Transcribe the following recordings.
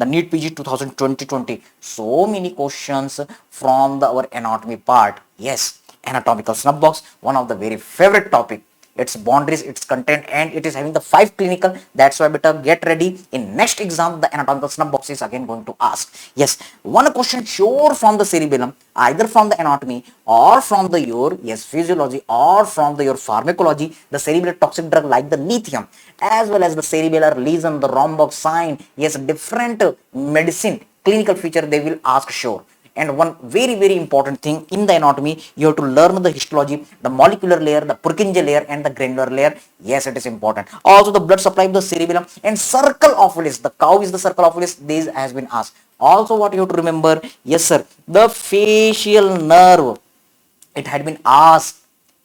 the NEET PG 2020. So many questions from our anatomy part. Yes, anatomical snub box, one of the very favorite topic, its boundaries, its content, and it is having the 5 clinical. That's why better get ready. In next exam, the anatomical snub box is again going to ask. Yes, one question sure from the cerebellum, either from the anatomy or from the your physiology or from the your pharmacology, the cerebral toxic drug like the lithium, as well as the cerebellar lesion, the Romberg sign. Yes, different medicine clinical feature they will ask sure. And one very important thing in the anatomy, you have to learn the histology, the molecular layer, the Purkinje layer, and the granular layer. Yes, it is important. Also, the blood supply of the cerebellum and circle of Willis. The cow is the circle of Willis. This has been asked. Also, what you have to remember, yes, sir, the facial nerve. It had been asked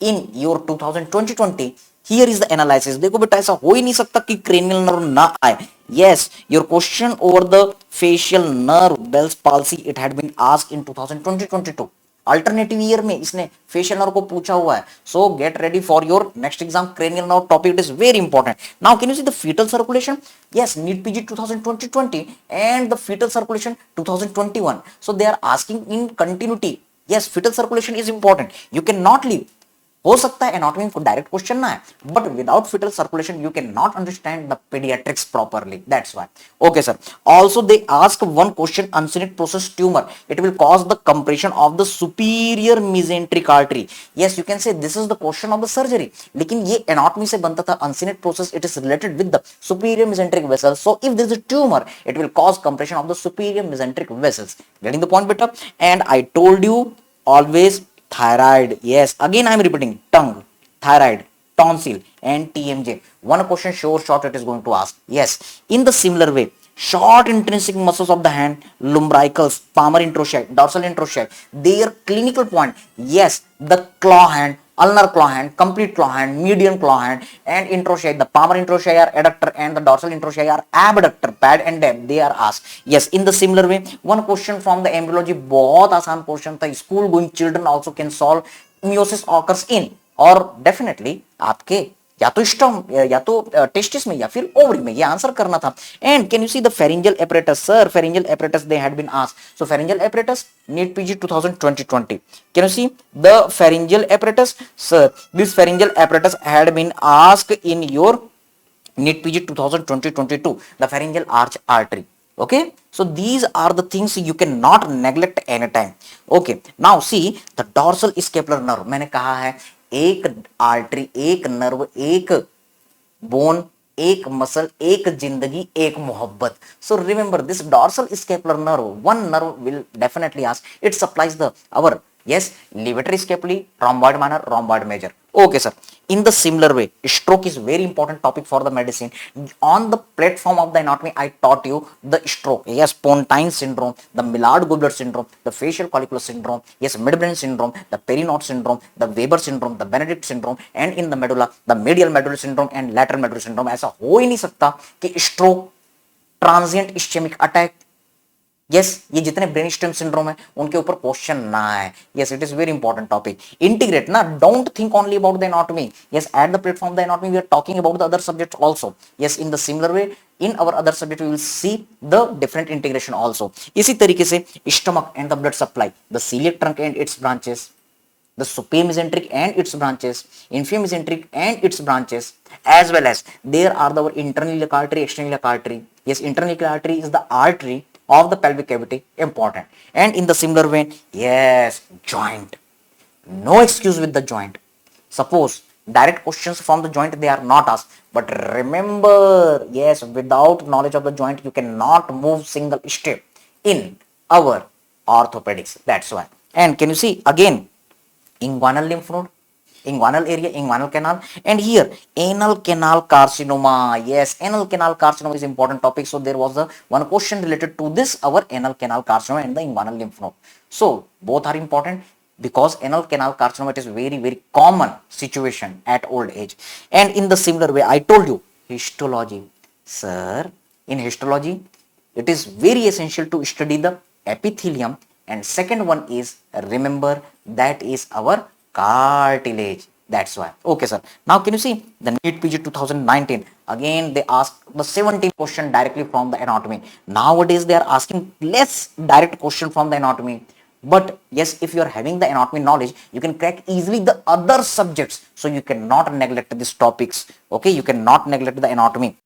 in your 2020. Here is the analysis. देखो बेटा ऐसा हो ही नहीं सकता कि cranial nerve ना आए. Yes, your question over the facial nerve Bell's palsy, it had been asked in 2022. Alternative year में इसने फेशियल नर्व को पूछा हुआ है. So get ready for your next exam cranial nerve topic. It is very important. Now can you see the fetal circulation. yes, NEET PG 2020 and the fetal circulation 2021. so they are asking in continuity. yes, fetal circulation is important. you cannot leave. हो सकता है anatomy को direct question ना है, but without fetal circulation you can not understand the paediatrics properly. That's why. Okay sir. Also they ask one question, uncinate process tumour, it will cause the compression of the superior mesenteric artery. Yes, you can say this is the question of the surgery, लेकिन ये anatomy से बनता था. Uncinate process, it is related with the superior mesenteric vessels. So if this is tumour, it will cause compression of the superior mesenteric vessels. Getting the point बेटा. And I told you always thyroid. yes, again I am repeating, tongue, thyroid, tonsil, and TMJ. one question sure short it is going to ask. yes, in the similar way, short intrinsic muscles of the hand, lumbricals, palmar introshite, dorsal introshite, their clinical point. yes, the claw hand, ulnar claw hand, complete claw hand, median claw hand, and introshite. The palmar introshite are adductor and the dorsal introshite are abductor. Pad and depth they are asked. yes, in the similar way, one question from the embryology, बहुत आसान question था. School going children also can solve. Meiosis occurs in, और definitely आपके या तो स्टम या तो testis में या फिर ओवरी में, ये आंसर करना था. And can you see the pharyngeal apparatus. Sir pharyngeal apparatus they had been asked. So pharyngeal apparatus, NEET PG 2020. Can you see the pharyngeal apparatus? Sir, this pharyngeal apparatus had been asked in your NEET PG 2020-22. The pharyngeal arch artery. Okay, so these are the things you cannot neglect anytime. Okay, now see the dorsal scapular nerve. मैंने कहा है एक artery, एक nerve, एक bone, एक muscle, एक जिंदगी, एक मोहब्बत. So remember this dorsal scapular nerve, one nerve will definitely ask. It supplies the our yes, levator scapulae, rhomboid minor, rhomboid major. Okay sir. In the similar way, stroke is very important topic for the medicine. On the platform of the anatomy, I taught you the stroke. yes, Pontine syndrome, the Millard-Goebler syndrome, the facial collicular syndrome, yes, midbrain syndrome, the Perinaut syndrome, the Weber syndrome, the Benedict syndrome, and in the medulla, the medial medullary syndrome and lateral medullary syndrome. ऐसा हो ही नहीं सकता कि stroke, transient ischemic attack, yes, ये जितने brain stem syndrome है उनके ऊपर क्वेश्चन ना है. yes, it is very important topic. integrate ना, don't think only about the anatomy. yes, at the platform of the anatomy we are talking about the other subjects also. yes, in the similar way in our other subject we will see the different integration also. इसी तरीके से stomach and the blood supply, the celiac trunk and its branches, the superior mesenteric and its branches, inferior mesenteric and its branches, as well as there are the internal iliac artery, external iliac artery. yes, internal iliac artery is the artery of the pelvic cavity, important. And in the similar way, yes, joint, no excuse with the joint. Suppose direct questions from the joint they are not asked, but remember, yes, without knowledge of the joint you cannot move single step in our orthopedics. That's why. And can you see again inguinal lymph node, inguinal area, inguinal canal, and here anal canal carcinoma. yes, anal canal carcinoma is important topic. so there was a one question related to this, our anal canal carcinoma and the inguinal lymph node. so both are important because anal canal carcinoma, it is very common situation at old age. And in the similar way, I told you histology. Sir, in histology it is very essential to study the epithelium, and second one is remember that is our cartilage. That's why. Okay, sir. Now, can you see the NEET PG 2019? Again, they asked the 17 question directly from the anatomy. Nowadays, they are asking less direct question from the anatomy. But yes, if you are having the anatomy knowledge, you can crack easily the other subjects. So you cannot neglect these topics. Okay, you cannot neglect the anatomy.